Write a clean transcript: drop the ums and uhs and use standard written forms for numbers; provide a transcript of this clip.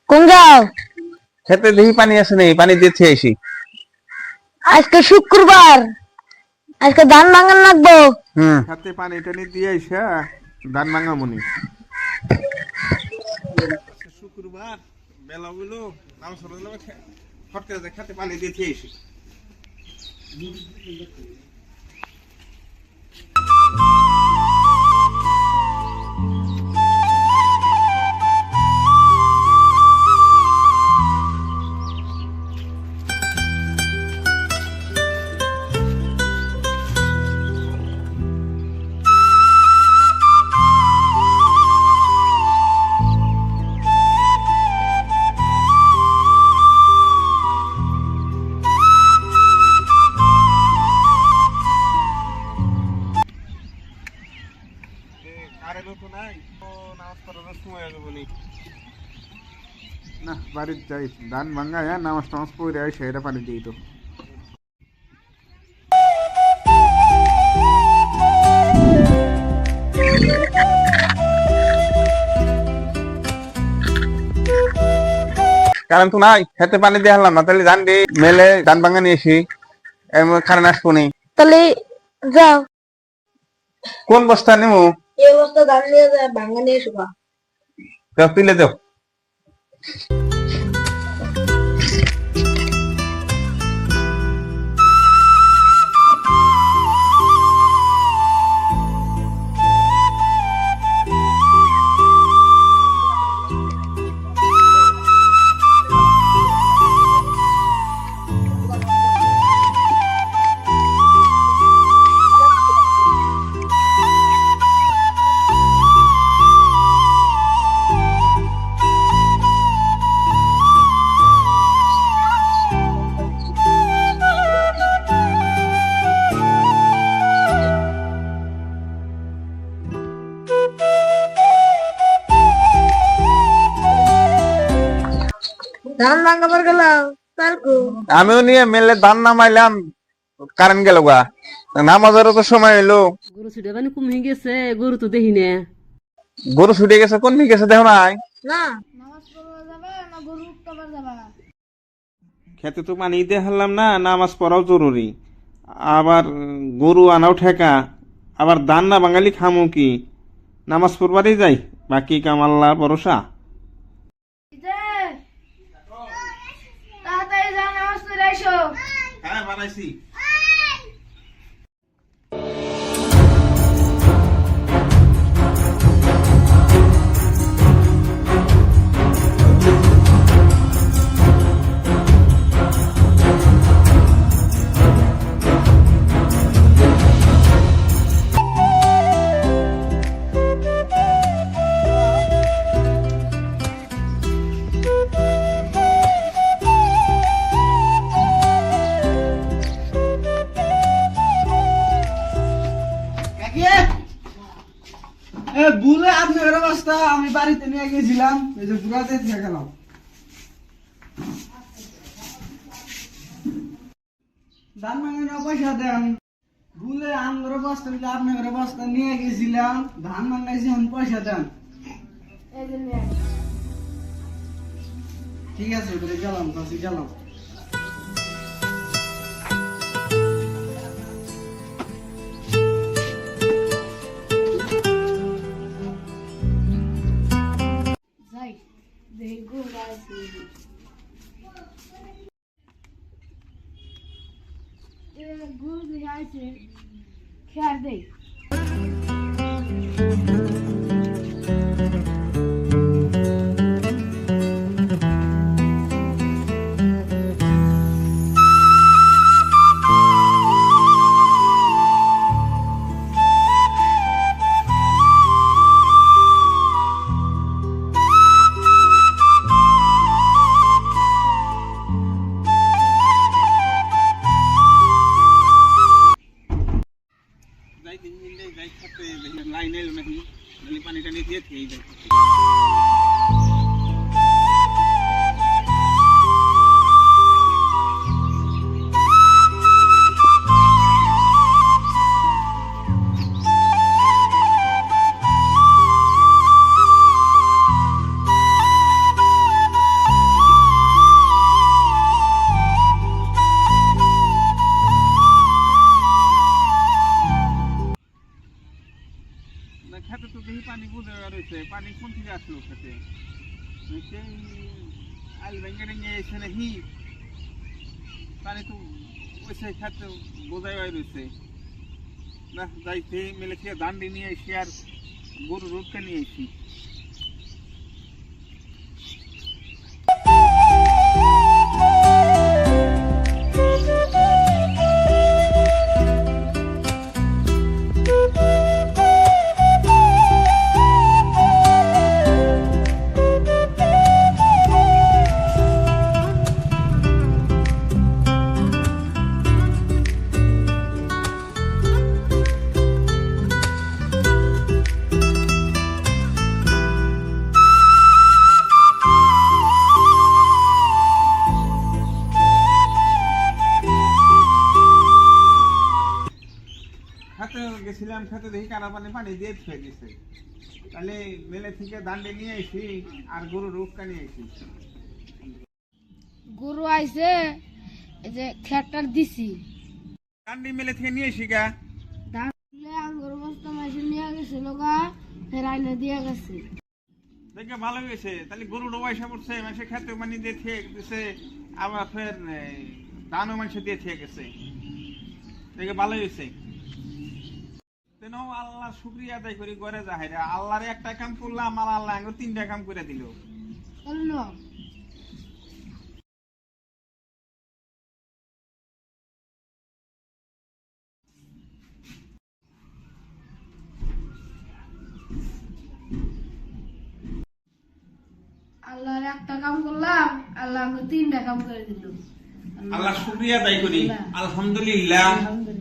কোন যাও? খেতে দেখি পানি আছে নেই, পানি দিতে আসি। আজকে শুক্রবার, আজকে ধান ভাঙান লাগবো। খেতে পানি টানি দিয়ে আইসা ধান ভাঙা মনি। শুক্রবার বেলা হইলো, নাম সরল ফট করে খেতে পানি দিতে আসি। না বাড়িতে যাই, ধান ভাঙ্গা নামাজ টামাজ পড়ে আই সেটা পানি দিই তো। কারণ তো নাই, খেতে পানি দিয়ে হারলাম না, তাহলে ধান দিয়ে মেলে ধান ভাঙ্গা নিয়ে এসি, খারাপ আসবো নি। তাহলে যাও, কোন বস্তা নেবো? এই বস্তা ধান নিয়ে যায় ভাঙা নিয়ে এসো। তুলে দাও। ধান ভাঙাবার গেলাম, আমিও নিয়ে মেলে ধান নামাইলাম, কারেন্ট গেল গা, নামাজেরও তো সময় এলো। গরু ছুটে মানে কমে গেছে, গরু তো দেখি না। গরু ছুটে গেছে, কোন দিকে গেছে দেখো নাই। না খেতে তো পানি দিয়ে হারলাম না, নামাজ পড়াও জরুরি, আবার গরু আনাও ঠেকা, আবার দান না বাঙালি খামো কি, নামাজ পড়বারই যাই, বাকি কাম আল্লাহর ভরসা। হ্যাঁ বানাইছি। ভুলে আপনার অবস্থা আমি বাড়িতে নিয়ে গেছিলাম, এই যে পুরাতে দিয়ে গেলাম। ধান ভাঙানোর পয়সা দেন, ভুলে আমার বস্তা মিলে আপনার বস্তা নিয়ে গেছিলাম, ধান ভাঙাইছি, পয়সা দেন। ঠিক আছে গেলাম, কাছে গেলাম। খেয়ার দেই। লাইন এলো নাকি, পানি টানি দিয়ে খেয়ে যায়। আসলো খেতে আল ব্যাংকে নিয়ে এসে নাকি পানি তো ওই সেই খাতে বোঝাই রয়েছে না যাইতে মেলে খেয়ে দান্ডি নিয়ে এসে আর গরু রোদকে নিয়ে এসি খাতে গেছিলাম খাতে দেখি কারা পানি দিয়ে ছুঁয়ে দিছে তাহলে মেলে থেকে দান্ডে নিয়ে এসি আর গরু রোগকা নিয়ে এসি গরু আইছে এই যে খেটার দিছি দান্ডি মেলে থেকে নিয়ে এসি গা দাঁড়লে আঙ্গুর বস্তা মাসে নিয়ে গেছে লোকা ফের আইনে দিয়ে গেছে দেখে ভালো হয়েছে তাহলে গরু ডোবাইসা পড়ছে মানুষের খেতে পানি দিয়ে থেকে দিছে আবার ফের ধানও মানুষের দিয়ে থেকে গেছে দেখে ভালো হয়েছে তেন আল্লাহ শুক্রিয়া আদায় করি ঘরে যাই রে আল্লাহর একটা কাম করলাম আর আল্লাহ আঙ্গুর 3টা কাম করে দিল চলো আল্লাহর একটা কাম করলাম আল্লাহ আমাকে 3টা কাম করে দিল আল্লাহ শুক্রিয়া আদায় করি আলহামদুলিল্লাহ আলহামদুলিল্লাহ